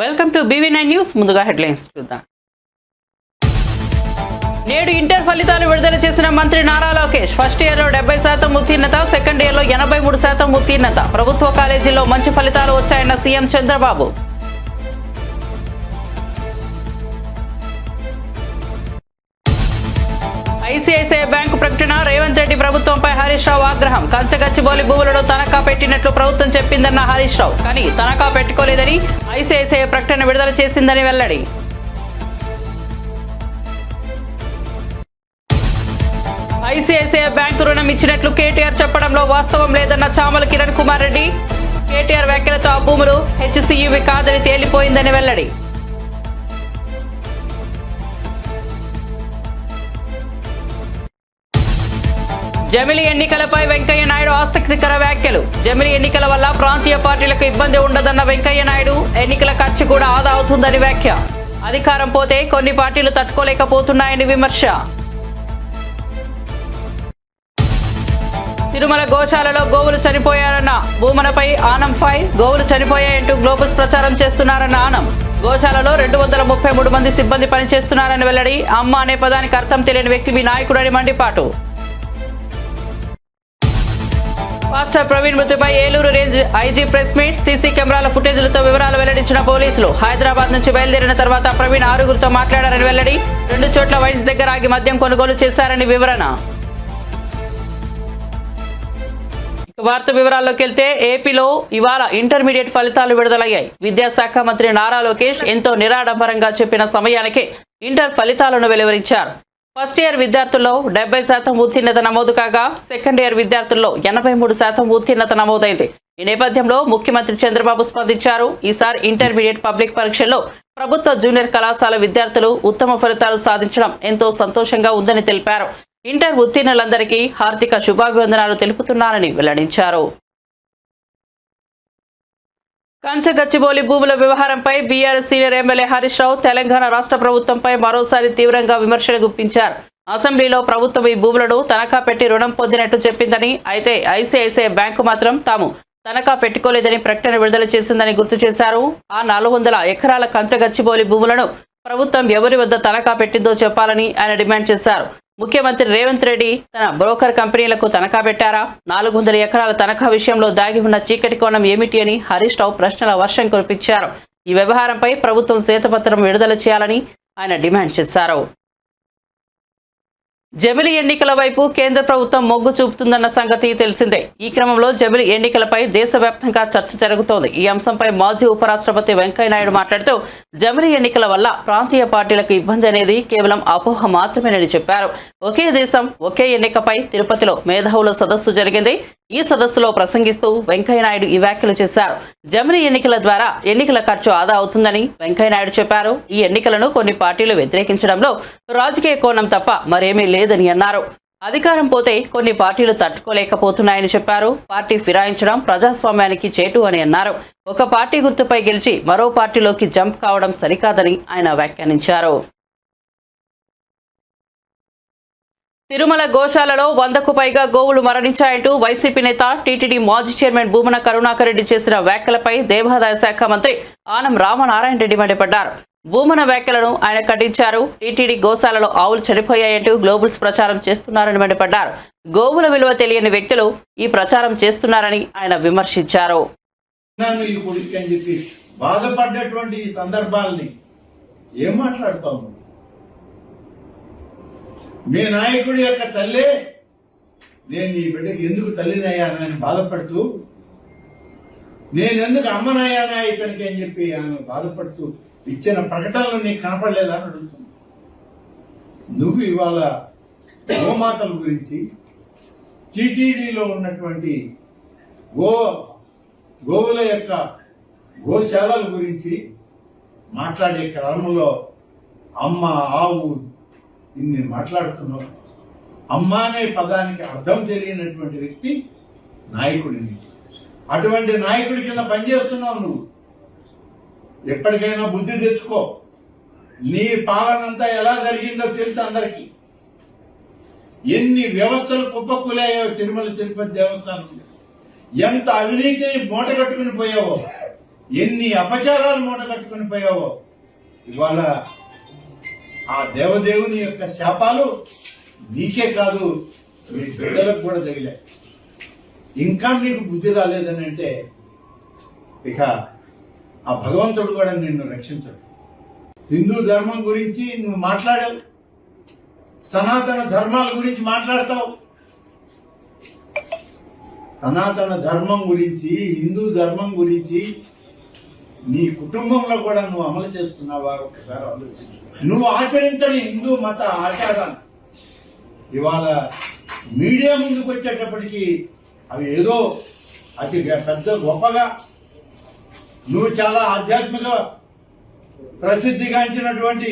Welcome to BV9 news. ముందుగా headlines చూద్దాం. నేడు ఇంటర్ ఫలితాలు విడుదల చేసిన మంత్రి నారా లోకేష్. ఫస్ట్ ఇయర్లో 70% ఉత్తీర్ణత, సెకండ్ ఇయర్లో 83% ఉత్తీర్ణత. ప్రభుత్వ కాలేజీల్లో మంచి ఫలితాలు వచ్చాయన్న సీఎం చంద్రబాబు. ఐసీఐసీఐ బ్యాంకు ప్రకటన. రేవంత్ రెడ్డి ప్రభుత్వంపై హరీష్ రావు ఆగ్రహం. కంచగచ్చిబౌలి భూములను తనఖా పెట్టినట్లు ప్రభుత్వం చెప్పిందన్న హరీష్ రావు, కానీ తనఖా పెట్టుకోలేదని ఐసీఐసీఐ ప్రకటన విడుదల చేసిందని వెల్లడి. ఐసీఐసీఐ బ్యాంకు రుణం ఇచ్చినట్లు కేటీఆర్ చెప్పడంలో వాస్తవం లేదన్న చామల కిరణ్ కుమార్ రెడ్డి. కేటీఆర్ వ్యాఖ్యలతో ఆ భూములు హెచ్సీయూవి కాదని తేలిపోయిందని వెల్లడి. జమిలి ఎన్నికలపై వెంకయ్య నాయుడు ఆసక్తికర వ్యాఖ్యలు. జమిలి ఎన్నికల వల్ల ప్రాంతీయ పార్టీలకు ఇబ్బంది ఉండదన్న వెంకయ్య నాయుడు, ఎన్నికల ఖర్చు కూడా ఆదా అవుతుందని వ్యాఖ్య. అధికారం పోతే కొన్ని పార్టీలు తట్టుకోలేకపోతున్నాయని విమర్శ. తిరుమల గోశాలలో గోవులు చనిపోయారన్న భూమనపై ఆనంపై గోవులు చనిపోయాయంటూ గ్లోబల్స్ ప్రచారం చేస్తున్నారన్న ఆనం. గోశాలలో 233 మంది సిబ్బంది పనిచేస్తున్నారని వెల్లడి. అమ్మ అనే పదానికి అర్థం తెలియని వ్యక్తి మీ నాయకుడని మండిపాటు. మాస్టర్ ప్రవీణ్ మృతిపై Eluru range IG press meet. CC కెమెరాల ఫుటేజ్లతో వివరాలు వెల్లడించిన పోలీసులు. హైదరాబాద్ నుంచి బయలుదేరిన తర్వాత ప్రవీణ్ 6గురితో మాట్లాడారని వెల్లడి. 2 చోట్ల వైన్స్ దగ్గర ఆగి మద్యం కొనుగోలు చేశారని వివరణ. వార్త వివరాల్లోకి వెళ్తే, ఏపీలో ఇవాళ ఇంటర్మీడియట్ ఫలితాలు విడుదలయ్యాయి. విద్యాశాఖ మంత్రి నారా లోకేష్ ఎంతో నిరాడంబరంగా చెప్పిన సమయానికే ఇంటర్ ఫలితాలను వెలువరించారు. ఫస్ట్ ఇయర్ విద్యార్థుల్లో 70% ఉత్తీర్ణత నమోదు కాగా, సెకండ్ ఇయర్ విద్యార్థుల్లో 83% ఉత్తీర్ణత నమోదైంది. ఈ నేపథ్యంలో ముఖ్యమంత్రి చంద్రబాబు స్పందించారు. ఈసారి ఇంటర్మీడియట్ పబ్లిక్ పరీక్షల్లో ప్రభుత్వ జూనియర్ కళాశాల విద్యార్థులు ఉత్తమ ఫలితాలు సాధించడం ఎంతో సంతోషంగా ఉందని తెలిపారు. ఇంటర్ ఉత్తీర్ణులందరికీ హార్దిక శుభాభివందనాలు తెలుపుతున్నారని వెల్లడించారు. కంచగచ్చిబౌలి భూముల వ్యవహారంపై BRS senior MLA Harish Rao Telangana రాష్ట్ర ప్రభుత్వంపై మరోసారి తీవ్రంగా విమర్శలు గుప్పించారు. అసెంబ్లీలో ప్రభుత్వం ఈ భూములను తనఖా పెట్టి రుణం పొందినట్టు చెప్పిందని, అయితే ఐసీఐసీఐ బ్యాంకు మాత్రం తాము తనఖా పెట్టుకోలేదని ప్రకటన విడుదల చేసిందని గుర్తు చేశారు. ఆ 400 ఎకరాల కంచగచ్చిబౌలి భూములను ప్రభుత్వం ఎవరి వద్ద తనఖా పెట్టిందో చెప్పాలని ఆయన డిమాండ్ చేశారు. ముఖ్యమంత్రి రేవంత్ రెడ్డి తన బ్రోకర్ కంపెనీలకు తనఖా పెట్టారా? 400 ఎకరాల తనఖా విషయంలో దాగి ఉన్న చీకటి కోణం ఏమిటి అని హరీష్ రావు ప్రశ్నల వర్షం కురిపించారు. ఈ వ్యవహారంపై ప్రభుత్వం శ్వేతపత్రం విడుదల చేయాలని ఆయన డిమాండ్ చేశారు. జమిలి ఎన్నికల వైపు కేంద్ర ప్రభుత్వం మొగ్గు చూపుతుందన్న సంగతి తెలిసిందే. ఈ క్రమంలో జమిలి ఎన్నికలపై దేశవ్యాప్తంగా చర్చ జరుగుతోంది. ఈ అంశంపై మాజీ ఉపరాష్ట్రపతి వెంకయ్యనాయుడు మాట్లాడుతూ, జమిలి ఎన్నికల వల్ల ప్రాంతీయ పార్టీలకు ఇబ్బంది అనేది కేవలం అపోహ మాత్రమేనని చెప్పారు. ఒకే దేశం ఒకే ఎన్నికపై తిరుపతిలో మేధావుల సదస్సు జరిగింది. ఈ సదస్సులో ప్రసంగిస్తూ వెంకయ్యనాయుడు ఈ వ్యాఖ్యలు చేశారు. జమిలి ఎన్నికల ద్వారా ఎన్నికల ఖర్చు ఆదా అవుతుందని వెంకయ్యనాయుడు చెప్పారు. ఈ ఎన్నికలను కొన్ని పార్టీలు వ్యతిరేకించడంలో రాజకీయ కోణం తప్ప మరేమీ లేదని అన్నారు. అధికారం పోతే కొన్ని పార్టీలు తట్టుకోలేకపోతున్నాయని చెప్పారు. పార్టీ ఫిరాయించడం ప్రజాస్వామ్యానికి చేటు అని అన్నారు. ఒక పార్టీ గుర్తుపై గెలిచి మరో పార్టీలోకి జంప్ కావడం సరికాదని ఆయన వ్యాఖ్యానించారు. తిరుమల గోశాలలో 100కు పైగా గోవులు మరణించాయంటూ వైసీపీ నేత టీటీడీ మాజీ చైర్మన్ భూమన కరుణాకర్ రెడ్డి చేసిన వ్యాఖ్యలపై దేవాదాయ శాఖ మంత్రి ఆనం రామనారాయణ రెడ్డి మండిపడ్డారు. భూమన వ్యాఖ్యలను ఆయన ఖండించారు. టీటీడీ గోశాలలో ఆవులు చనిపోయాయంటూ గ్లోబల్స్ ప్రచారం చేస్తున్నారని మండిపడ్డారు. గోవుల విలువ తెలియని వ్యక్తులు ఈ ప్రచారం చేస్తున్నారని ఆయన విమర్శించారు. బాధపడ్డటువంటి సందర్భాలని ఏం మాట్లాడతాము? మీ నాయకుడి యొక్క తల్లే నేను నీ బిడ్డకి ఎందుకు తల్లినయ్యానని బాధపడుతూ, నేనెందుకు అమ్మనయ్యానా ఇతనికి అని చెప్పి ఆమె బాధపడుతూ ఇచ్చిన ప్రకటనలు నీకు కనపడలేదా అని అడుగుతుంది. నువ్వు ఇవాళ గోమాతల గురించి, టీటీడీలో ఉన్నటువంటి గోవుల యొక్క గోశాలల గురించి మాట్లాడే క్రమంలో అమ్మ, ఆవు ఇన్ని మాట్లాడుతున్నావు. అమ్మ అనే పదానికి అర్థం తెలియనటువంటి వ్యక్తి నాయకుడిని. అటువంటి నాయకుడి కింద పనిచేస్తున్నావు నువ్వు. ఎప్పటికైనా బుద్ధి తెచ్చుకో. నీ పాలనంతా ఎలా జరిగిందో తెలుసు అందరికీ. ఎన్ని వ్యవస్థలు కుప్పకూలాయో తిరుమల తిరుపతి దేవస్థానం, ఎంత అవినీతిని మూట కట్టుకుని పోయావో ఎన్ని అపచారాలు మూట కట్టుకుని పోయావో ఇవాళ ఆ దేవదేవుని యొక్క శాపాలు నీకే కాదు మీ బిడ్డలకు కూడా తగిలాయి. ఇంకా నీకు బుద్ధి రాలేదని అంటే ఇక ఆ భగవంతుడు కూడా నిన్ను రక్షించడు. హిందూ ధర్మం గురించి నువ్వు మాట్లాడావు, సనాతన ధర్మాల గురించి మాట్లాడతావు. సనాతన ధర్మం గురించి, హిందూ ధర్మం గురించి నీ కుటుంబంలో కూడా నువ్వు అమలు చేస్తున్నావా? ఒకసారి ఆలోచించు. నువ్వు ఆచరించని హిందూ మత ఆచారాలు ఇవాళ మీడియా ముందుకు వచ్చేటప్పటికి అవి ఏదో అతి పెద్ద గొప్పగా, నువ్వు చాలా ఆధ్యాత్మిక ప్రసిద్ధిగాంచినటువంటి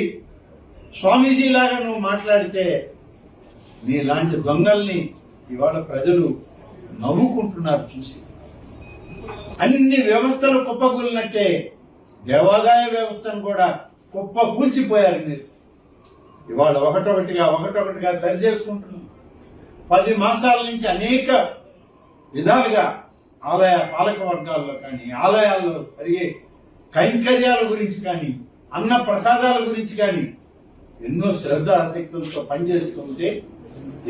స్వామీజీ లాగా నువ్వు మాట్లాడితే నీలాంటి దొంగల్ని ఇవాళ ప్రజలు నవ్వుకుంటున్నారు చూసి. అన్ని వ్యవస్థలు కుప్పకూలినట్టే దేవాదాయ వ్యవస్థను కూడా కుప్పకూల్చిపోయారు మీరు. ఇవాళ ఒకటొకటిగా సరి చేసుకుంటున్నాం. 10 మాసాల నుంచి అనేక విధాలుగా ఆలయ పాలక వర్గాల్లో కానీ, ఆలయాల్లో జరిగే కైంకర్యాల గురించి కానీ, అన్న ప్రసాదాల గురించి కానీ ఎన్నో శ్రద్ధాశక్తులతో పనిచేస్తుంటే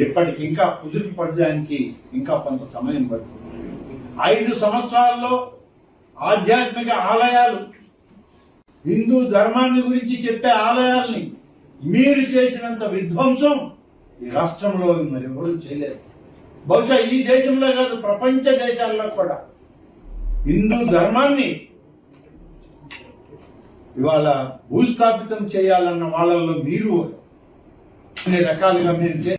ఇప్పటికి ఇంకా కుదురు పడడానికి ఇంకా కొంత సమయం పడుతుంది. 5 సంవత్సరాల్లో ఆధ్యాత్మిక ఆలయాలు, హిందూ ధర్మాన్ని గురించి చెప్పే ఆలయాల్ని మీరు చేసినంత విధ్వంసం ఈ రాష్ట్రంలో మరెవరూ చేయలేదు. బహుశా ఈ దేశంలో కాదు, ప్రపంచ దేశాల్లో కూడా హిందూ ధర్మాన్ని ఇవాళ భూస్థాపితం చేయాలన్న వాళ్ళల్లో మీరు అన్ని రకాలుగా మీరు.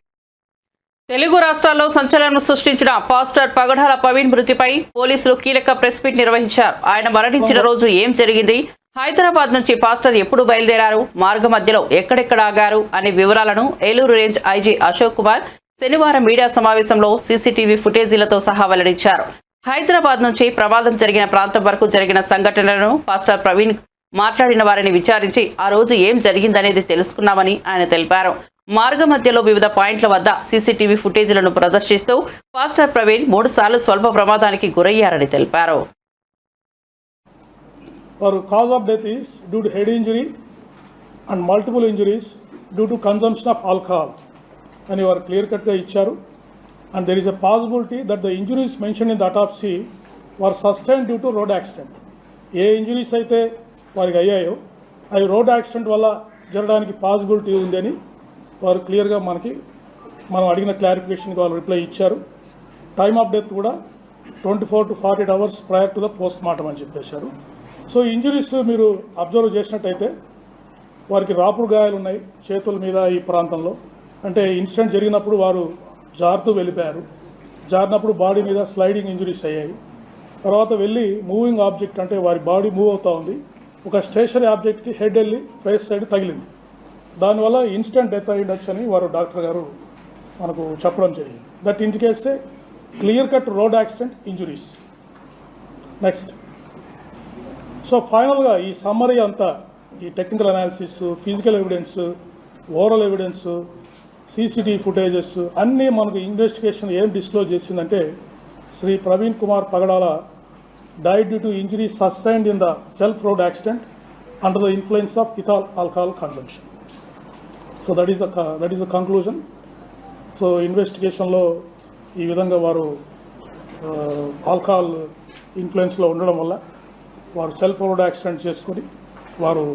తెలుగు రాష్ట్రాల్లో సంచలనం సృష్టించిన పాస్టర్ పగడాల ప్రవీణ్ మృతిపై పోలీసులు కీలక ప్రెస్ మీట్ నిర్వహించారు. ఆయన మరణించిన రోజు ఏం జరిగింది, హైదరాబాద్ నుంచి పాస్టర్ ఎప్పుడు బయలుదేరారు, మార్గ మధ్యలో ఎక్కడెక్కడ ఆగారు అనే వివరాలను ఏలూరు రేంజ్ ఐజీ అశోక్ కుమార్ శనివారం మీడియా సమావేశంలో సీసీటీవీ ఫుటేజీలతో సహా వెల్లడించారు. హైదరాబాద్ నుంచి ప్రమాదం జరిగిన ప్రాంతం వరకు జరిగిన సంఘటనలను పాస్టర్ ప్రవీణ్ మాట్లాడిన వారిని విచారించి ఆ రోజు ఏం జరిగిందనేది తెలుసుకున్నామని ఆయన తెలిపారు. మార్గ మధ్యలో వివిధ పాయింట్ల వద్ద సీసీటీవీ ఫుటేజీలను ప్రదర్శిస్తూ పాస్టర్ ప్రవీణ్ 3 సార్లు స్వల్ప ప్రమాదానికి గురయ్యారని తెలిపారు. Our cause of death is due to head injury and multiple injuries due to consumption of alcohol. And you are clear cut ga icharu. And there is a possibility that the injuries mentioned in the autopsy were sustained due to road accident. A injuries అయితే వారికి అయ్యాయో అవి road accident వల్ల జరగడానికి possibility ఉందని వారు క్లియర్గా మనం అడిగిన క్లారిఫికేషన్కి వాళ్ళు రిప్లై ఇచ్చారు. టైమ్ ఆఫ్ డెత్ కూడా 24 to 48 hours prior to the post mortem అని చెప్పేశారు. సో ఇంజురీస్ మీరు అబ్జర్వ్ చేసినట్టయితే వారికి రాపుడు గాయాలు ఉన్నాయి చేతుల మీద. ఈ ప్రాంతంలో అంటే ఇన్సిడెంట్ జరిగినప్పుడు వారు జారుతూ వెళ్ళిపోయారు. జారినప్పుడు బాడీ మీద స్లైడింగ్ ఇంజురీస్ అయ్యాయి. తర్వాత వెళ్ళి మూవింగ్ ఆబ్జెక్ట్ అంటే వారి బాడీ మూవ్ అవుతూ ఉంది, ఒక స్టేషనరీ ఆబ్జెక్ట్కి హెడ్ వెళ్ళి ఫేస్ సైడ్ తగిలింది. దానివల్ల ఇన్స్టెంట్ డెత్ అయ్యిండొచ్చు అని వారు డాక్టర్ గారు మనకు చెప్పడం జరిగింది. That indicates a clear cut road accident injuries. Next, so ఫైనల్గా ఈ సమ్మరీ అంతా ఈ technical analysis, physical evidence, oral evidence, CCTV footages అన్నీ మనకు ఇన్వెస్టిగేషన్ ఏం డిస్క్లోజ్ చేసిందంటే శ్రీ ప్రవీణ్ కుమార్ పగడాల died due to injuries sustained in the self-road accident under the influence of ethyl alcohol consumption. So that is the conclusion. So investigation lo ee vidhanga varu alcohol influence lo undadam valla varu self-road accident cheskoni varu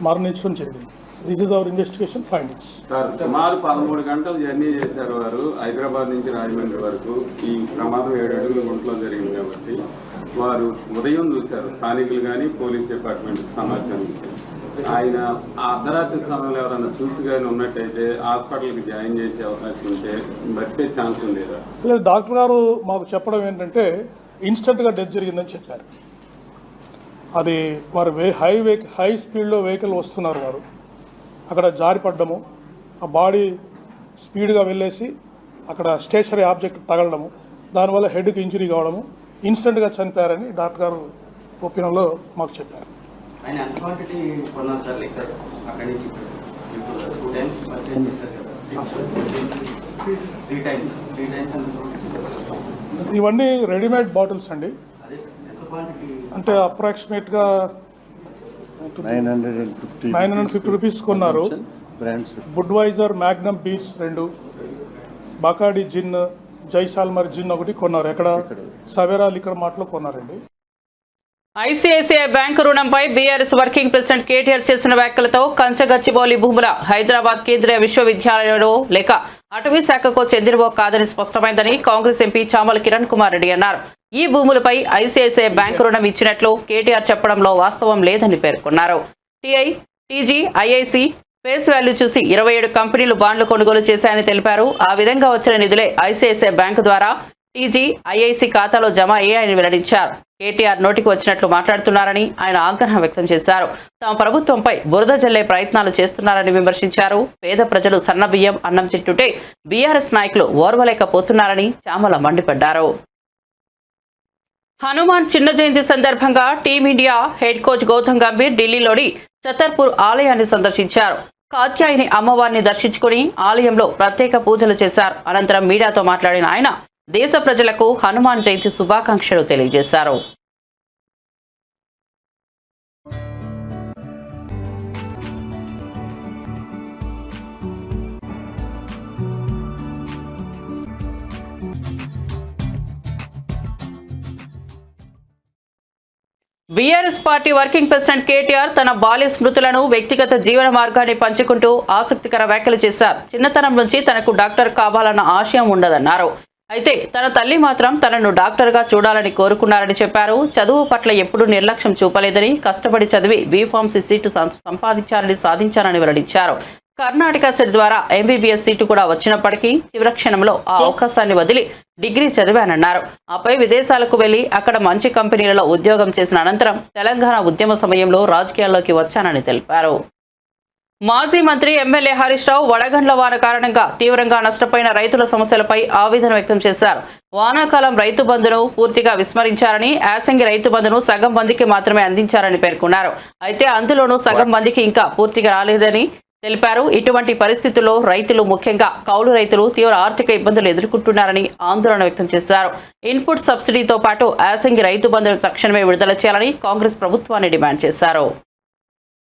మరణించడం జరిగింది. This is our investigation findings. Sir, సుమారు 13 గంటలు journey చేశారు వారు హైదరాబాద్ నుంచి రాజమండ్రి వరకు. ఈ ప్రమాదం 7 అడుగుల గుంటలో జరిగింది కాబట్టి వారు ఉదయం చూశారు. స్థానికులు కానీ పోలీస్ డిపార్ట్మెంట్కి సమాచారం ఇచ్చారు. ఆయన ఆ అర్ధరాత్రి సమయంలో ఎవరైనా చూసి కానీ ఉన్నట్టయితే హాస్పిటల్కి జాయిన్ చేసే అవకాశం ఉంటే బతికే ఛాన్స్ ఉండేదా? లేదు, డాక్టర్ గారు మాకు చెప్పడం ఏంటంటే ఇన్స్టెంట్గా డెత్ జరిగిందని చెప్పారు. అది వారు హై స్పీడ్లో వెహికల్ వస్తున్నారు, వారు అక్కడ జారిపడ్డము, ఆ బాడీ స్పీడ్గా వెళ్ళేసి అక్కడ స్టేషనరీ ఆబ్జెక్ట్ తగలడము, దానివల్ల హెడ్కి ఇంజురీ కావడము, ఇన్స్టెంట్గా చనిపోయారని డాక్టర్ గారు ఒపీనియన్లో మాకు చెప్పారు. ఇవన్నీ రెడీమేడ్ బాటిల్స్ అండి. అంటే అప్రాక్సిమేట్గా 950 950 రూపీస్ కొన్నారు. బ్రాండ్స్ బుడ్వైజర్ మ్యాగ్నమ్ బీట్స్ 2, బకాడి జిన్, జైసాల్మర్ జిన్ ఒకటి కొన్నారు. ఎక్కడ సవేరా లిక్కర్ మార్ట్లో కొన్నారండి. ఐసీఐసీఐ బ్యాంకు రుణంపై బీఆర్ఎస్ వర్కింగ్ ప్రెసిడెంట్ కేటీఆర్ చేసిన వ్యాఖ్యలతో కంచగచ్చిబౌలి భూముల హైదరాబాద్ కేంద్రీయ విశ్వవిద్యాలయంలో లేక అటవీ శాఖకు చెందినవో కాదని స్పష్టమైందని కాంగ్రెస్ ఎంపీ చామల కిరణ్ కుమార్ రెడ్డి అన్నారు. ఈ భూములపై ఐసీఐసీఐ బ్యాంకు రుణం ఇచ్చినట్లు కేటీఆర్ చెప్పడంలో వాస్తవం లేదని పేర్కొన్నారు. TI, TG, IIC face value చూసి 27 కంపెనీలు బాండ్లు కొనుగోలు చేశాయని తెలిపారు. ఆ విధంగా వచ్చిన నిధులే ఐసీఐసీఐ బ్యాంకు ద్వారా టీజీ, ఐఐసీ ఖాతాలో జమ అయ్యాయని వెల్లడించారు. కేటీఆర్ నోటికి వచ్చినట్లు మాట్లాడుతున్నారని ఆయన ఆగ్రహం వ్యక్తం చేశారు. తమ ప్రభుత్వంపై బురద జల్లే ప్రయత్నాలు చేస్తున్నారని విమర్శించారు. పేద ప్రజలు సన్నబియ్యం, అన్నం తింటుంటే బీఆర్ఎస్ నాయకులు ఓర్వలేకపోతున్నారని చామల మండిపడ్డారు. హనుమాన్ చిన్న జయంతి సందర్భంగా team India head coach Gautam Gambhir ఢిల్లీలోని ఛతర్పూర్ ఆలయాన్ని సందర్శించారు. కాత్యాయని అమ్మవారిని దర్శించుకుని ఆలయంలో ప్రత్యేక పూజలు చేశారు. అనంతరం మీడియాతో మాట్లాడిన ఆయన దేశ ప్రజలకు హనుమాన్ జయంతి శుభాకాంక్షలు తెలియజేశారు. BRS party working president KTR తన బాల్య స్మృతులను, వ్యక్తిగత జీవన మార్గాన్ని పంచుకుంటూ ఆసక్తికర వ్యాఖ్యలు చేశారు. చిన్నతనం నుంచి తనకు డాక్టర్ కావాలన్న ఆశయం ఉండదన్నారు. అయితే తన తల్లి మాత్రం తనను డాక్టర్గా చూడాలని కోరుకున్నారని చెప్పారు. చదువు పట్ల ఎప్పుడూ నిర్లక్ష్యం చూపలేదని, కష్టపడి చదివి బీఫార్మసీ సీటు సాధించారని వెల్లడించారు. కర్ణాటక సెట్ ద్వారా ఎంబీబీఎస్ సీటు కూడా వచ్చినప్పటికీ చివరి క్షణంలో ఆ అవకాశాన్ని వదిలి డిగ్రీ చదివానన్నారు. ఆపై విదేశాలకు వెళ్లి అక్కడ మంచి కంపెనీలలో ఉద్యోగం చేసిన అనంతరం తెలంగాణ ఉద్యమ సమయంలో రాజకీయాల్లోకి వచ్చానని తెలిపారు. మాజీ మంత్రి ఎమ్మెల్యే హరీష్ రావు వడగండ్ల వాన కారణంగా తీవ్రంగా నష్టపోయిన రైతుల సమస్యలపై ఆవేదన వ్యక్తం చేశారు. వానాకాలం రైతు బంధును పూర్తిగా విస్మరించారని, యాసంగి రైతు బంధును సగం మందికి మాత్రమే అందించారని పేర్కొన్నారు. అయితే అందులోనూ సగం మందికి ఇంకా పూర్తిగా రాలేదని తెలిపారు. ఇటువంటి పరిస్థితుల్లో రైతులు, ముఖ్యంగా కౌలు రైతులు తీవ్ర ఆర్థిక ఇబ్బందులు ఎదుర్కొంటున్నారని ఆందోళన వ్యక్తం చేశారు. ఇన్పుట్ సబ్సిడీతో పాటు యాసంగి రైతు బంధును తక్షణమే విడుదల చేయాలని కాంగ్రెస్ ప్రభుత్వాన్ని డిమాండ్ చేశారు.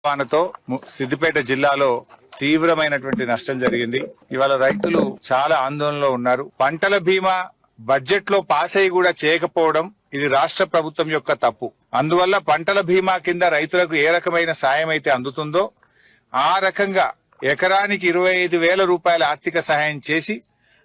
వానతో సిద్దిపేట జిల్లాలో తీవ్రమైనటువంటి నష్టం జరిగింది. ఇవాళ రైతులు చాలా ఆందోళనలో ఉన్నారు. పంటల బీమా బడ్జెట్ లో పాస్ అయ్యి కూడా చేయకపోవడం ఇది రాష్ట్ర ప్రభుత్వం యొక్క తప్పు. అందువల్ల పంటల బీమా కింద రైతులకు ఏ రకమైన సాయం అయితే అందుతుందో ఆ రకంగా ఎకరానికి 25,000 రూపాయల ఆర్థిక సహాయం చేసి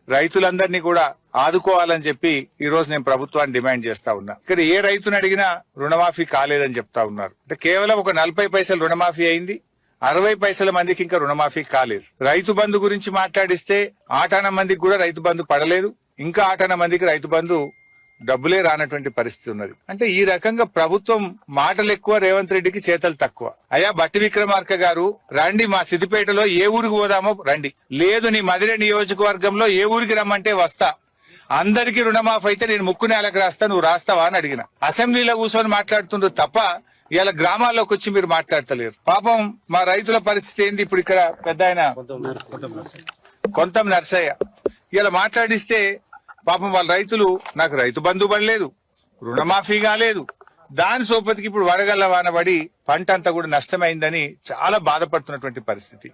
రైతులందరినీ కూడా ఆదుకోవాలని చెప్పి ఈ రోజు నేను ప్రభుత్వాన్ని డిమాండ్ చేస్తా ఉన్నా. ఇక్కడ ఏ రైతుని అడిగినా రుణమాఫీ కాలేదని చెప్తా ఉన్నారు. అంటే కేవలం ఒక 40 పైసలు రుణమాఫీ అయింది, 60 పైసల మందికి ఇంకా రుణమాఫీ కాలేదు. రైతు బంధు గురించి మాట్లాడిస్తే ఆటాన మందికి కూడా రైతు బంధు పడలేదు, ఇంకా ఆటాన మందికి రైతు బంధు డబ్బులే రానటువంటి పరిస్థితి ఉన్నది. అంటే ఈ రకంగా ప్రభుత్వం మాటలు ఎక్కువ, రేవంత్ రెడ్డికి చేతలు తక్కువ. అయ్యా బట్టి విక్రమార్క గారు, రండి మా సిద్దిపేటలో ఏ ఊరికి పోదామో రండి. లేదు నీ మదిరే నియోజకవర్గంలో ఏ ఊరికి రమ్మంటే వస్తా. అందరికీ రుణమాఫీ అయితే నేను ముక్కు నేలకు రాస్తా, నువ్వు రాస్తావా అని అడిగిన. అసెంబ్లీలో కూర్చొని మాట్లాడుతుండ్రు తప్ప ఇలా గ్రామాల్లోకి వచ్చి మీరు మాట్లాడతలేరు. పాపం మా రైతుల పరిస్థితి ఏంది? ఇప్పుడు ఇక్కడ పెద్ద ఆయన కొంతం నర్సయ్య ఇలా మాట్లాడిస్తే పాపం వాళ్ళ రైతులు, నాకు రైతు బంధు పడలేదు, రుణమాఫీ కాలేదు, దాని సోపతికి ఇప్పుడు వడగళ్ల వాన పడి పంట అంతా కూడా నష్టమైందని చాలా బాధపడుతున్నటువంటి పరిస్థితి.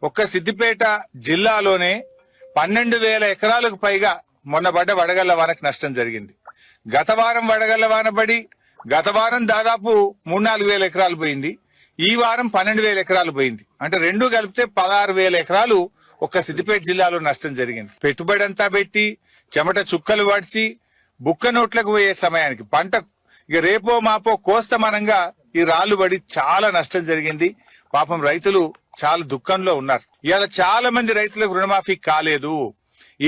ఒక్క సిద్దిపేట జిల్లాలోనే 12,000 ఎకరాలకు పైగా మొన్న పడ్డ వడగళ్ల వానకు నష్టం జరిగింది. గత వారం వడగళ్ల వాన పడి గత వారం దాదాపు 3-4 ఎకరాలు పోయింది. ఈ వారం 12,000 ఎకరాలు పోయింది. అంటే రెండు కలిపితే 16,000 ఎకరాలు ఒక్క సిద్దిపేట జిల్లాలో నష్టం జరిగింది. పెట్టుబడి అంతా పెట్టి చెమట చుక్కలు వాడ్చి బుక్క నోట్లకు పోయే సమయానికి పంట ఇక రేపో మాపో కోస్తమనంగా ఈ రాళ్లు పడి చాలా నష్టం జరిగింది. పాపం రైతులు చాలా దుఃఖంలో ఉన్నారు. ఇవాళ చాలా మంది రైతులకు రుణమాఫీ కాలేదు.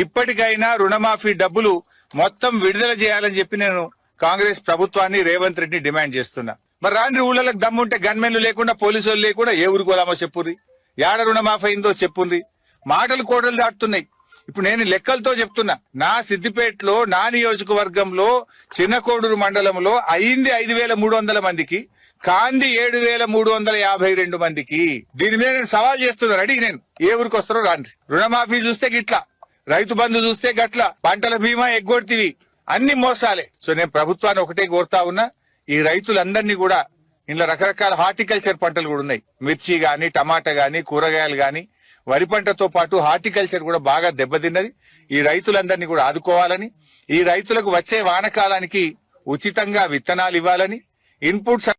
ఇప్పటికైనా రుణమాఫీ డబ్బులు మొత్తం విడుదల చేయాలని చెప్పి నేను కాంగ్రెస్ ప్రభుత్వాన్ని, రేవంత్ రెడ్డిని డిమాండ్ చేస్తున్నా. మరి రాండ్రి ఊళ్ళకి దమ్ముంటే గన్మెన్లు లేకుండా, పోలీసు వాళ్ళు లేకుండా ఏ ఊరికి పోదామో చెప్పుర్రి, ఏడ రుణమాఫీ అయిందో చెప్పుర్రి. మాటలు కోటలు దాటుతున్నాయి. ఇప్పుడు నేను లెక్కలతో చెప్తున్నా, నా సిద్దిపేటలో నా నియోజకవర్గంలో చిన్నకోడూరు మండలంలో అయింది 5,300 మందికి, కాంది 7,352 మందికి. దీని మీద నేను సవాల్ చేస్తున్నాను. అడిగి నేను ఏ ఊరికి వస్తారో రాండి. రుణమాఫీ చూస్తే గిట్లా, రైతు బంధు చూస్తే గట్ల, పంటల బీమా ఎగ్గొడితివి, అన్ని మోసాలే. సో నేను ప్రభుత్వాన్ని ఒకటే కోరుతా ఉన్నా, ఈ రైతులందరినీ కూడా ఇంట్లో రకరకాల హార్టికల్చర్ పంటలు కూడా ఉన్నాయి, మిర్చి గాని, టమాటా గాని, కూరగాయలు గాని, వరి పంటతో పాటు హార్టికల్చర్ కూడా బాగా దెబ్బతిన్నది. ఈ రైతులందరినీ కూడా ఆదుకోవాలని, ఈ రైతులకు వచ్చే వానకాలానికి ఉచితంగా విత్తనాలు ఇవ్వాలని, ఇన్పుట్స్.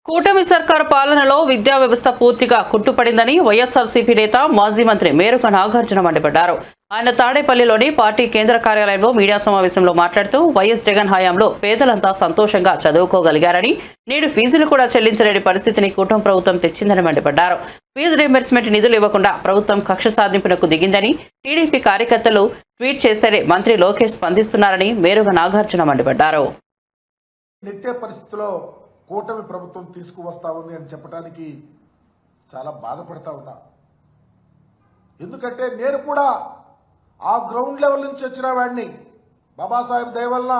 కూటమి సర్కారు పాలనలో విద్యా వ్యవస్థ పూర్తిగా కుంటుపడిందని వైఎస్ఆర్సీపీ నేత మాజీ మంత్రి మేరుక నాగార్జున మండిపడ్డారు. ఆయన తాడేపల్లిలోని పార్టీ కేంద్ర కార్యాలయంలో మీడియా సమావేశంలో మాట్లాడుతూ వైఎస్ జగన్ హయాంలో పేదలంతా సంతోషంగా చదువుకోగలిగారని, నేడు ఫీజులు కూడా చెల్లించలేని పరిస్థితిని కూటమి ప్రభుత్వం తెచ్చిందని మండిపడ్డారు. ఫీజు రీయింబర్స్మెంట్ నిధులు ఇవ్వకుండా ప్రభుత్వం కక్ష సాధింపునకు దిగిందని, టీడీపీ కార్యకర్తలు ట్వీట్ చేస్తేనే మంత్రి లోకేష్ స్పందిస్తున్నారని మేరుక నాగార్జున మండిపడ్డారు. నెట్టే పరిస్థితిలో కూటమి ప్రభుత్వం తీసుకువస్తా ఉంది అని చెప్పడానికి చాలా బాధపడతా ఉన్నా. ఎందుకంటే నేను కూడా ఆ గ్రౌండ్ లెవెల్ నుంచి వచ్చిన వాడిని. బాబాసాహెబ్ దయ వలన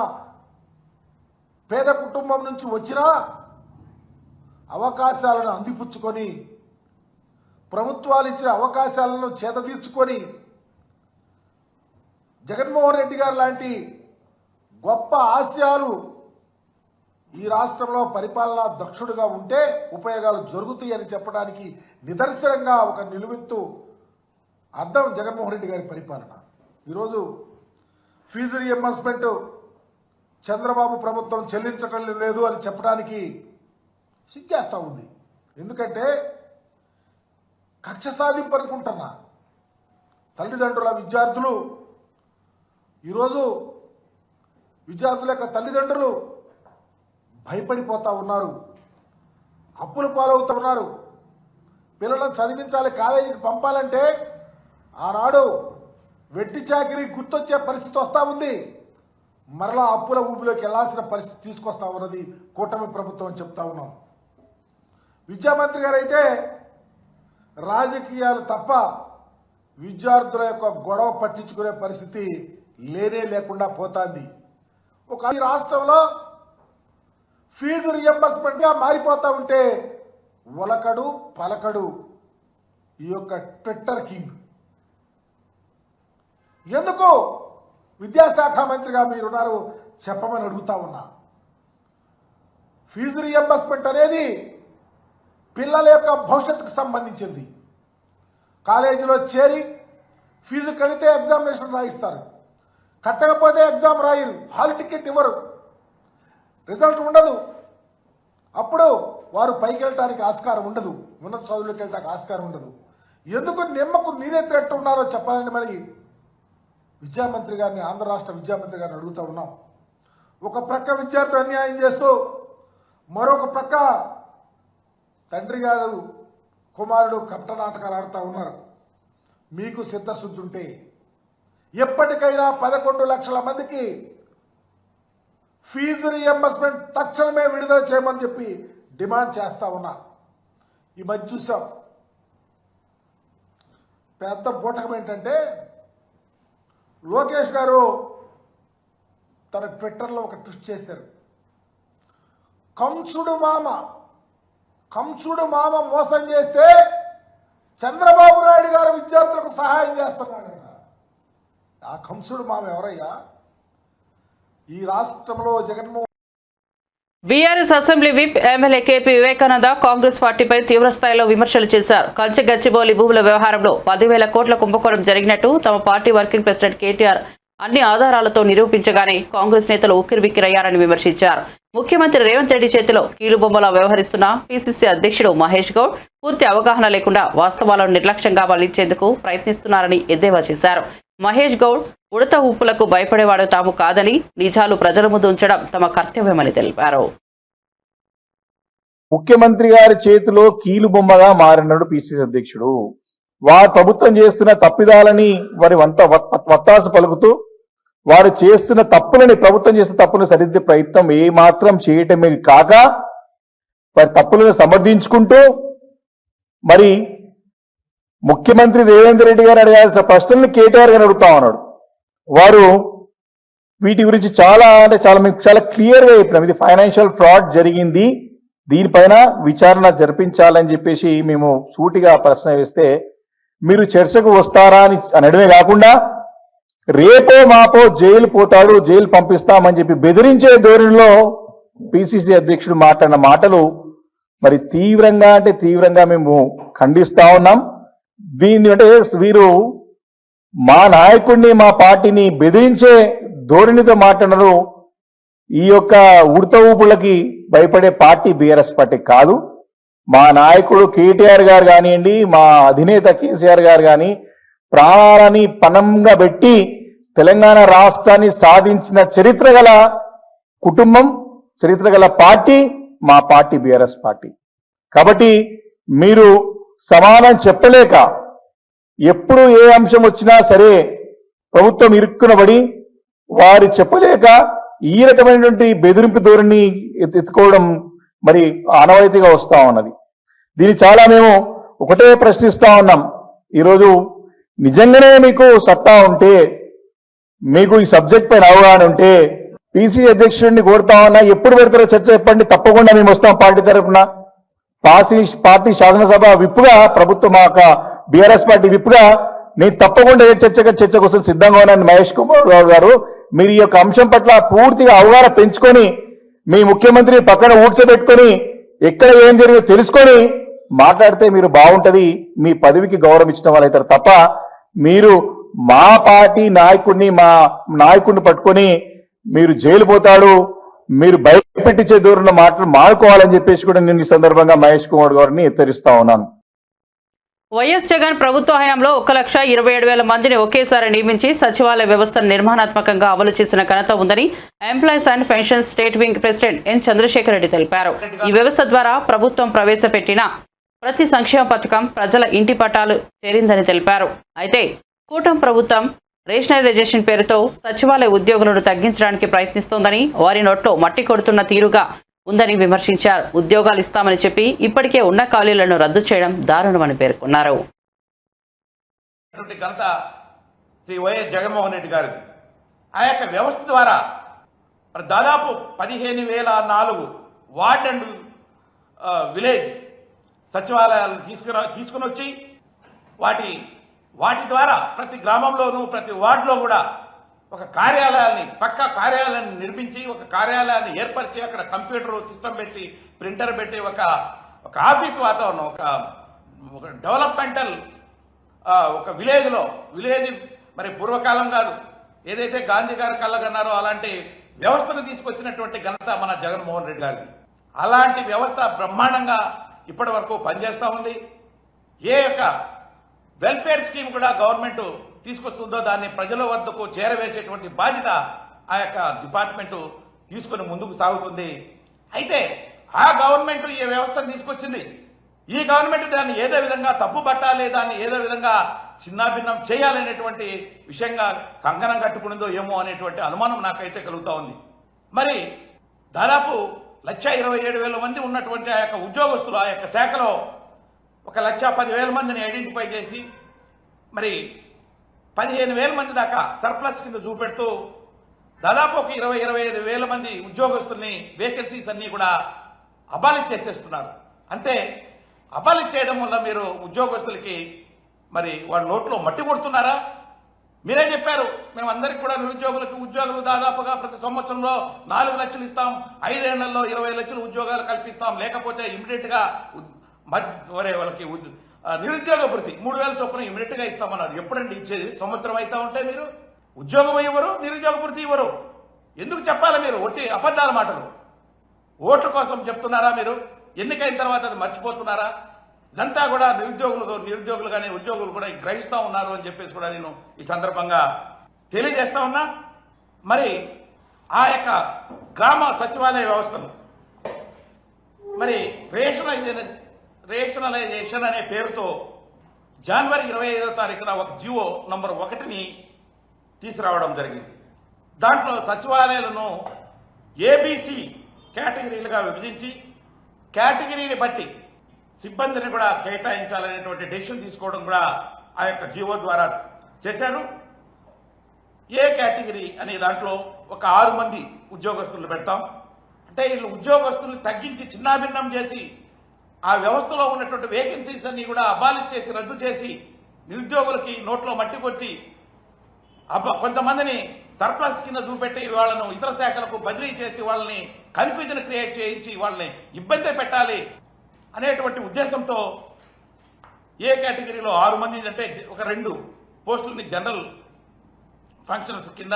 పేద కుటుంబం నుంచి వచ్చినా అవకాశాలను అందిపుచ్చుకొని, ప్రభుత్వాలు ఇచ్చిన అవకాశాలను చేతతీర్చుకొని, జగన్మోహన్ రెడ్డి గారు లాంటి గొప్ప ఆశయాలు ఈ రాష్ట్రంలో పరిపాలనా దక్షుడుగా ఉంటే ఉపయోగాలు జరుగుతాయని చెప్పడానికి నిదర్శనంగా ఒక నిలువెత్తు అర్థం జగన్మోహన్ రెడ్డి గారి పరిపాలన. ఈరోజు ఫీజు రీయింబర్స్మెంట్ చంద్రబాబు ప్రభుత్వం చెల్లించటం లేదు అని చెప్పడానికి సిగ్గేస్తా ఉంది. ఎందుకంటే కక్ష సాధింపు అనుకుంటున్నా తల్లిదండ్రుల విద్యార్థులు, ఈరోజు విద్యార్థుల యొక్క తల్లిదండ్రులు భయపడిపోతా ఉన్నారు, అప్పులు పాలవుతూ ఉన్నారు. పిల్లలను చదివించాలి, కాలేజీకి పంపాలంటే ఆనాడు వెట్టి చాకిరీ గుర్తొచ్చే పరిస్థితి వస్తూ ఉంది. మరలా అప్పుల ఊపిలోకి వెళ్లాల్సిన పరిస్థితి తీసుకొస్తా ఉన్నది కూటమి ప్రభుత్వం అని చెప్తా ఉన్నాం. విద్యామంత్రి గారు అయితే రాజకీయాలు తప్ప విద్యార్థుల యొక్క గొడవ పట్టించుకునే పరిస్థితి లేనే లేకుండా పోతాంది. ఒక రాష్ట్రంలో ఫీజు రీయింబర్స్మెంట్ గా మారిపోతా ఉంటే ఒలకడు పలకడు ఈ యొక్క ట్విట్టర్ కింగ్. ఎందుకు విద్యాశాఖ మంత్రిగా మీరున్నారు చెప్పమని అడుగుతా ఉన్నా. ఫీజు రీయింబర్స్మెంట్ అనేది పిల్లల యొక్క భవిష్యత్తుకు సంబంధించింది. కాలేజీలో చేరి ఫీజు కడితే ఎగ్జామినేషన్ రాయిస్తారు, కట్టకపోతే ఎగ్జామ్ రాయరు, హాల్ టికెట్ ఇవ్వరు, రిజల్ట్ ఉండదు. అప్పుడు వారు పైకి వెళ్ళటానికి ఆస్కారం ఉండదు, ఉన్నత చదువులకు వెళ్ళడానికి ఆస్కారం ఉండదు. ఎందుకు నిమ్మకు నీరెత్తినట్టు ఉన్నారో చెప్పాలని మరి విద్యామంత్రి గారిని, ఆంధ్ర రాష్ట్ర విద్యామంత్రి గారిని అడుగుతూ ఉన్నాం. ఒక ప్రక్క విద్యార్థులు అన్యాయం చేస్తూ మరొక ప్రక్క తండ్రి గారు కుమారుడు కపటనాటకాలు ఆడుతూ ఉన్నారు. మీకు సిద్ధశుద్ధి ఉంటే ఎప్పటికైనా 11 లక్షల మందికి ఫీజు రీయింబర్స్మెంట్ తక్షణమే విడుదల చేయమని చెప్పి డిమాండ్ చేస్తా ఉన్నా. ఈ మధ్య చూసాం పెద్ద బూటకం ఏంటంటే, లోకేష్ గారు తన ట్విట్టర్లో ఒక ట్వీట్ చేశారు. కంసుడు మామ మోసం చేస్తే చంద్రబాబు నాయుడు గారు విద్యార్థులకు సహాయం చేస్తున్నాడు. ఆ కంసుడు మామ ఎవరయ్యా? ఈ రాష్ట్రంలో Jaganmohan BRS assembly whip MLA KP Vivekananda Congress పార్టీపై తీవ్ర స్థాయిలో విమర్శలు చేశారు. కంచె గచ్చిబౌలి భూముల వ్యవహారంలో 10,000 కోట్ల కుంభకోణం జరిగినట్టు తమ పార్టీ వర్కింగ్ ప్రెసిడెంట్ కేటీఆర్ అన్ని ఆధారాలతో నిరూపించగానే కాంగ్రెస్ నేతలు ఉక్కిరిబిక్కిరయ్యారని విమర్శించారు. ముఖ్యమంత్రి రేవంత్ రెడ్డి చేతిలో కీలుబొమ్మలా వ్యవహరిస్తున్న పీసీసీ అధ్యక్షుడు మహేష్ గౌడ్ పూర్తి అవగాహన లేకుండా వాస్తవాలను నిర్లక్ష్యంగా వల్లించేందుకు ప్రయత్నిస్తున్నారని ఎద్దేవా చేశారు. మహేష్ గౌడ్ ఉడత ఉప్పులకు భయపడేవాడు తాము కాదని, నిజాలు ప్రజల ముందు ఉంచడం తమ కర్తవ్యమని తెలిపారు. ముఖ్యమంత్రి గారి చేతిలో కీలు బొమ్మగా మారినాడు పీసీసీ అధ్యక్షుడు. వారు ప్రభుత్వం చేస్తున్న తప్పిదాలని వారి వత్తాసు పలుకుతూ వారు చేస్తున్న తప్పులని, ప్రభుత్వం చేస్తున్న తప్పులను సరిదిద్దే ప్రయత్నం ఏమాత్రం చేయటమే కాక వారి తప్పులను సమర్థించుకుంటూ మరి ముఖ్యమంత్రి రేవంత్ రెడ్డి గారు అడగాల్సిన ప్రశ్నలను కేటీఆర్ గారు అడుగుతా ఉన్నాడు. వారు వీటి గురించి మీకు చాలా క్లియర్గా చెప్పినాం. ఇది ఫైనాన్షియల్ ఫ్రాడ్ జరిగింది, దీనిపైన విచారణ జరిపించాలని చెప్పేసి మేము సూటిగా ప్రశ్న వేస్తే మీరు చర్చకు వస్తారా అని అనడమే కాకుండా రేపో మాపో జైలు పోతాడు, జైలు పంపిస్తామని చెప్పి బెదిరించే ధోరణిలో పిసిసి అధ్యక్షుడు మాట్లాడిన మాటలు మరి తీవ్రంగా మేము ఖండిస్తా ఉన్నాం. దీన్ని అంటే వీరు మా నాయకుడిని, మా పార్టీని బెదిరించే ధోరణితో మాట్లాడరు. ఈ యొక్క ఉడత ఊపులకి భయపడే పార్టీ బీఆర్ఎస్ పార్టీ కాదు. మా నాయకుడు కేటీఆర్ గారు కానివ్వండి, మా అధినేత కేసీఆర్ గారు కానీ ప్రాణాలని పణంగా పెట్టి తెలంగాణ రాష్ట్రాన్ని సాధించిన చరిత్ర గల కుటుంబం, చరిత్ర గల పార్టీ మా పార్టీ బీఆర్ఎస్ పార్టీ. కాబట్టి మీరు సమాధానం చెప్పలేక ఎప్పుడు ఏ అంశం వచ్చినా సరే ప్రభుత్వం ఇరుక్కునబడి వారు చెప్పలేక ఈ రకమైనటువంటి బెదిరింపు ధోరణి ఎత్తుకోవడం మరి ఆనవాయితీగా వస్తా ఉన్నది. దీన్ని చాలా మేము ఒకటే ప్రశ్నిస్తా ఉన్నాం. ఈరోజు నిజంగానే మీకు సత్తా ఉంటే, మీకు ఈ సబ్జెక్ట్ పైన అవగాహన ఉంటే పిసిసి అధ్యక్షుడిని కోరుతా ఉన్నా, ఎప్పుడు పెడతారో చర్చ చెప్పండి, తప్పకుండా మేము వస్తాం పార్టీ తరఫున. పార్టీ శాసనసభ విప్పుగా, ప్రభుత్వం బీఆర్ఎస్ పార్టీ విప్పుగా నేను తప్పకుండా ఏ చర్చ కోసం సిద్ధంగా ఉన్నాను. మహేష్ కుమార్ రావు గారు, మీరు ఈ యొక్క అంశం పట్ల పూర్తిగా అవగాహన పెంచుకొని మీ ముఖ్యమంత్రి పక్కన ఊడ్చబెట్టుకొని ఎక్కడ ఏం జరిగిందో తెలుసుకొని మాట్లాడితే మీరు బాగుంటది. మీ పదవికి గౌరవం ఇచ్చిన వాళ్ళైతారు తప్ప మీరు మా పార్టీ నాయకుడిని, మా నాయకుడిని పట్టుకొని మీరు జైలు పోతాడు, మీరు భయపెట్టించే దూరంలో మాటలు మానుకోవాలని చెప్పేసి కూడా నేను ఈ సందర్భంగా మహేష్ కుమార్ గారిని హెచ్చరిస్తా ఉన్నాను. వైఎస్ జగన్ ప్రభుత్వ హయాంలో 1,27,000 మందిని ఒకేసారి నియమించి సచివాలయ వ్యవస్థను నిర్మాణాత్మకంగా అమలు చేసిన ఘనత ఉందని employees and pension state wing president N Chandrasekhar Reddy తెలిపారు. ఈ వ్యవస్థ ద్వారా ప్రభుత్వం ప్రవేశపెట్టిన ప్రతి సంక్షేమ పథకం ప్రజల ఇంటి పట్టాలు చేరిందని తెలిపారు. అయితే కూటమి ప్రభుత్వం రేషనలైజేషన్ పేరుతో సచివాలయ ఉద్యోగులను తగ్గించడానికి ప్రయత్నిస్తోందని, వారి నోట్లో మట్టి కొడుతున్న తీరుగా ఉందని విమర్శించారు. ఉద్యోగాలు ఇస్తామని చెప్పి ఇప్పటికే ఉన్న ఖాళీలను రద్దు చేయడం దారుణమని పేర్కొన్నారు. ఘనత శ్రీ వైఎస్ జగన్మోహన్ రెడ్డి గారిది. ఆ యొక్క వ్యవస్థ ద్వారా దాదాపు 15,004 వార్డ్ అండ్ విలేజ్ సచివాలయాలను తీసుకుని వచ్చి వాటి ద్వారా ప్రతి గ్రామంలోనూ ప్రతి వార్డులో కూడా ఒక పక్కా కార్యాలయాన్ని నిర్మించి, ఒక కార్యాలయాన్ని ఏర్పరిచి, అక్కడ కంప్యూటర్ సిస్టమ్ పెట్టి, ప్రింటర్ పెట్టి ఒక ఆఫీస్ వాతావరణం, ఒక డెవలప్మెంటల్ ఒక విలేజ్ మరి పూర్వకాలం కాదు, ఏదైతే గాంధీ గారు కళ్ళగన్నారో అలాంటి వ్యవస్థను తీసుకొచ్చినటువంటి ఘనత మన జగన్మోహన్ రెడ్డి గారిది. అలాంటి వ్యవస్థ బ్రహ్మాండంగా ఇప్పటి వరకు పనిచేస్తూ ఉంది. ఏ యొక్క వెల్ఫేర్ స్కీమ్ కూడా గవర్నమెంట్ తీసుకొస్తుందో దాన్ని ప్రజల వద్దకు చేరవేసేటువంటి బాధ్యత ఆ యొక్క డిపార్ట్మెంటు తీసుకుని ముందుకు సాగుతుంది. అయితే ఆ గవర్నమెంట్ ఈ వ్యవస్థను తీసుకొచ్చింది. ఈ గవర్నమెంట్ దాన్ని ఏదో విధంగా తప్పు పట్టాలి, దాన్ని ఏదో విధంగా చిన్నాభిన్నం చేయాలనేటువంటి విషయంగా కంకణం కట్టుకునిందో ఏమో అనేటువంటి అనుమానం నాకైతే కలుగుతా ఉంది. మరి దాదాపు 1,27,000 మంది ఉన్నటువంటి ఆ యొక్క ఉద్యోగస్తులు ఆ యొక్క శాఖలో 1,10,000 మందిని ఐడెంటిఫై చేసి మరి 15,000 మంది దాకా సర్ప్లస్ కింద చూపెడుతూ దాదాపు ఒక 20,000-25,000 మంది ఉద్యోగస్తుల్ని వేకెన్సీస్ అన్ని కూడా అబాలిష్ చేసేస్తున్నారు. అంటే అబాలిష్ చేయడం వల్ల మీరు ఉద్యోగస్తులకి మరి వాళ్ళ నోట్లో మట్టి కొడుతున్నారా? మీరే చెప్పారు, మేమందరికీ కూడా నిరుద్యోగులకు ఉద్యోగులు దాదాపుగా ప్రతి సంవత్సరంలో 4 లక్షలు ఇస్తాం, 5 ఏళ్లలో 20 లక్షల ఉద్యోగాలు కల్పిస్తాం, లేకపోతే ఇమీడియట్ గా వాళ్ళకి నిరుద్యోగ భృతి 3,000 చొప్పున ఇమీడియట్ గా ఇస్తామన్నారు. ఎప్పుడండి ఇచ్చేది? సంవత్సరం అయితే ఉంటే మీరు ఉద్యోగం ఇవ్వరు, నిరుద్యోగ భృతి ఇవ్వరు. ఎందుకు చెప్పాలి మీరు? ఒట్టి అబద్ధాల మాటలు. ఓట్ల కోసం చెప్తున్నారా మీరు? ఎన్నికైన తర్వాత అది మర్చిపోతున్నారా? ఇదంతా కూడా నిరుద్యోగులు కానీ ఉద్యోగులు కూడా గ్రహిస్తా ఉన్నారు అని చెప్పేసి కూడా నేను ఈ సందర్భంగా తెలియజేస్తా ఉన్నా. మరి ఆ యొక్క గ్రామ సచివాలయ వ్యవస్థను మరి రేషనలైజేషన్ అనే పేరుతో జనవరి 25వ తారీఖున ఒక జియో నంబర్ 1ని తీసుకురావడం జరిగింది. దాంట్లో సచివాలయాలను ఏబీసీ కేటగిరీలుగా విభజించి కేటగిరీని బట్టి సిబ్బందిని కూడా కేటాయించాలనేటువంటి డెసిషన్ తీసుకోవడం కూడా ఆ యొక్క జియో ద్వారా చేశారు. ఏ కేటగిరీ అనే దాంట్లో ఒక 6 మంది ఉద్యోగస్తులు పెడతాం. అంటే వీళ్ళు ఉద్యోగస్తుల్ని తగ్గించి చిన్నాభిన్నం చేసి ఆ వ్యవస్థలో ఉన్నటువంటి వేకెన్సీస్ అన్ని కూడా అబాలిష్ చేసి రద్దు చేసి నిరుద్యోగులకి నోట్లో మట్టి కొట్టి కొంతమందిని సర్ప్లస్ కింద చూపెట్టి వాళ్ళను ఇతర శాఖలకు బదిలీ చేసి వాళ్ళని కన్ఫ్యూజన్ క్రియేట్ చేయించి వాళ్ళని ఇబ్బంది పెట్టాలి అనేటువంటి ఉద్దేశంతో ఏ కేటగిరీలో 6 మంది అంటే ఒక 2 పోస్టులని జనరల్ ఫంక్షనర్స్ కింద,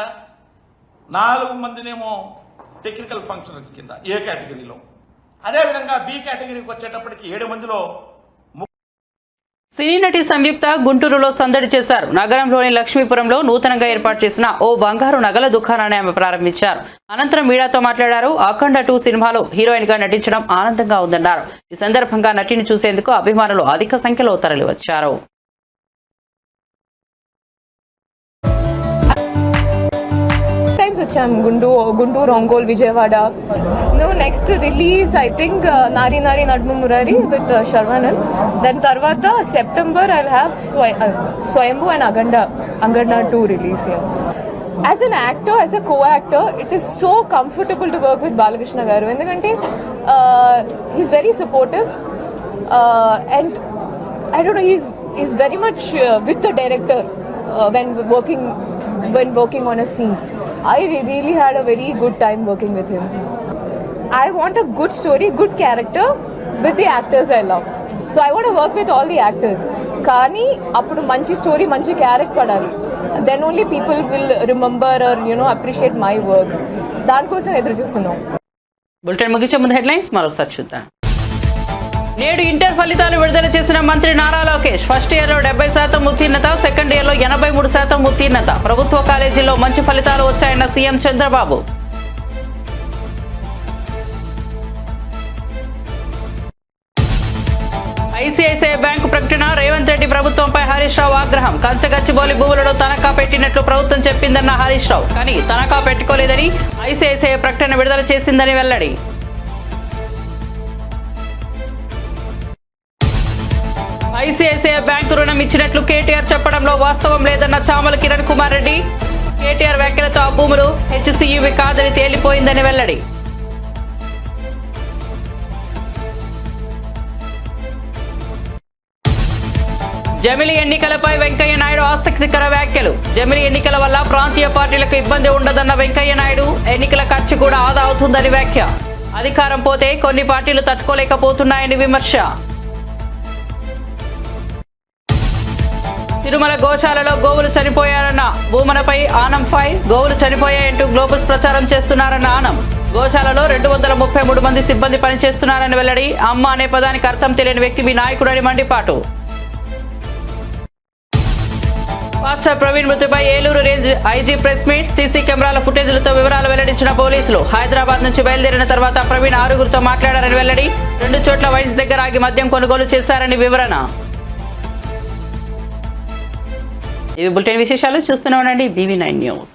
4 మందినేమో టెక్నికల్ ఫంక్షనర్స్ కింద ఏ కేటగిరీలో. అదేవిధంగా బి కేటగిరీకి వచ్చేటప్పటికి 7 మందిలో సినీ నటి సంయుక్త గుంటూరులో సందడి చేశారు. నగరంలోని లక్ష్మీపురంలో నూతనంగా ఏర్పాటు చేసిన ఓ బంగారు నగల దుకాణాన్ని ఆమె ప్రారంభించారు. అనంతరం మీడియాతో మాట్లాడారు. అఖండ 2 సినిమాలో హీరోయిన్ గా నటించడం ఆనందంగా ఉందన్నారు. ఈ సందర్భంగా నటిని చూసేందుకు అభిమానులు అధిక సంఖ్యలో తరలివచ్చారు. వచ్చాం Guntur, Ongole, Vijayawada. Next release I think Nari Nari Naduma Murari with Sharwanand. దాని తర్వాత September I have Swayambhu and అంగండ 2 release. As an actor, as a co-actor, it is so comfortable to work with Balakrishna garu. Endukante he's very supportive and I don't know, he's very much with the director when working on a scene. I really had a very good time working with him. I want a good story, good character with the actors I love. So I want to work with all the actors. Kani appudu manchi story, manchi character padali. Then only people will remember or appreciate my work. Dan kosam eduru chustunnam. Bulletin ముగించే ముందు headlines మరోసారి చూద్దాం. నేడు inter ఫలితాలు విడుదల చేసిన మంత్రి Nara Lokesh. First ఇయర్లో 70% ఉత్తీర్ణత, సెకండ్ ఇయర్లో 83% ఉత్తీర్ణత. ప్రభుత్వ కాలేజీల్లో మంచి ఫలితాలు వచ్చాయన్న సీఎం చంద్రబాబు. ఐసీఐసీఐ బ్యాంకు ప్రకటన. రేవంత్ రెడ్డి ప్రభుత్వంపై హరీష్ రావు ఆగ్రహం. కంచగచ్చిబౌలి భూములను తనఖా పెట్టినట్లు ప్రభుత్వం చెప్పిందన్న హరీష్ రావు, కానీ తనఖా పెట్టుకోలేదని ఐసీఐసీఐ ప్రకటన విడుదల చేసిందని వెల్లడి. ఐసీఐసీఐ బ్యాంకు రుణం ఇచ్చినట్లు కేటీఆర్ చెప్పడంలో వాస్తవం లేదన్న చామల కిరణ్ కుమార్ రెడ్డి. కేటీఆర్ వ్యాఖ్యలతో ఆ భూములు హెచ్సీయూవి కాదని తేలిపోయిందని వెల్లడి. జమిలి ఎన్నికలపై వెంకయ్య నాయుడు ఆసక్తికర వ్యాఖ్యలు. జమిలి ఎన్నికల వల్ల ప్రాంతీయ పార్టీలకు ఇబ్బంది ఉండదన్న వెంకయ్య నాయుడు. ఎన్నికల ఖర్చు కూడా ఆదా అవుతుందని వ్యాఖ్య. అధికారం పోతే కొన్ని పార్టీలు తట్టుకోలేకపోతున్నాయని విమర్శ. తిరుమల గోశాలలో గోవులు చనిపోయారన్న భూమనపై ఆనం ఫైర్. గోవులు చనిపోయాయంటూ గ్లోబల్స్ ప్రచారం చేస్తున్నారన్న ఆనం. గోశాలలో 233 మంది సిబ్బంది పనిచేస్తున్నారని వెల్లడి. అమ్మ అనే పదానికి అర్థం తెలియని వ్యక్తి మీ నాయకుడని మండిపాటు. మాస్టర్ ప్రవీణ్ మృతిపై Eluru range IG press meet. CC కెమెరాల ఫుటేజ్లతో వివరాలు వెల్లడించిన పోలీసులు. హైదరాబాద్ నుంచి బయలుదేరిన తర్వాత ప్రవీణ్ 6గురితో మాట్లాడారని వెల్లడి. 2 చోట్ల వైన్స్ దగ్గర ఆగి మద్యం కొనుగోలు చేశారని వివరణ. ఇవి బులెటిన్ విశేషాలు. చూస్తూనే ఉండండి BV9 న్యూస్.